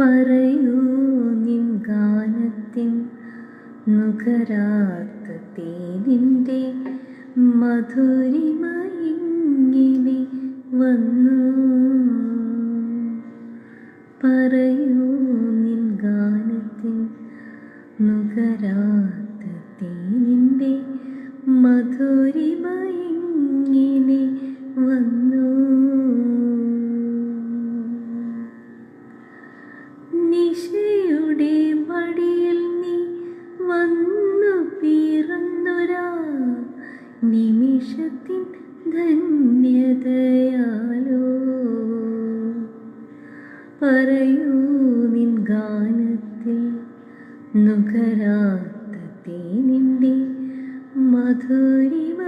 പറയൂ നിൻ ഗാനത്തിൻ നുകരാത്ത തേനിൻ്റെ മധുരിമയിങ്ങനെ വന്നു. പറയൂ നിൻ ഗാനത്തിൻ നുകരാത്ത തേനിൻ്റെ മധുരിമയിങ്ങനെ വന്നു. നിശയുടെ മടിയിൽ നീ വന്നു പിറന്നൊരാ നിമിഷത്തിൻ ധന്യതയാലോ. പറയൂ നിൻ ഗാനത്തിൽ നുകരാത്ത തേനിൻ്റെ മധുരിമയിങ്ങനെ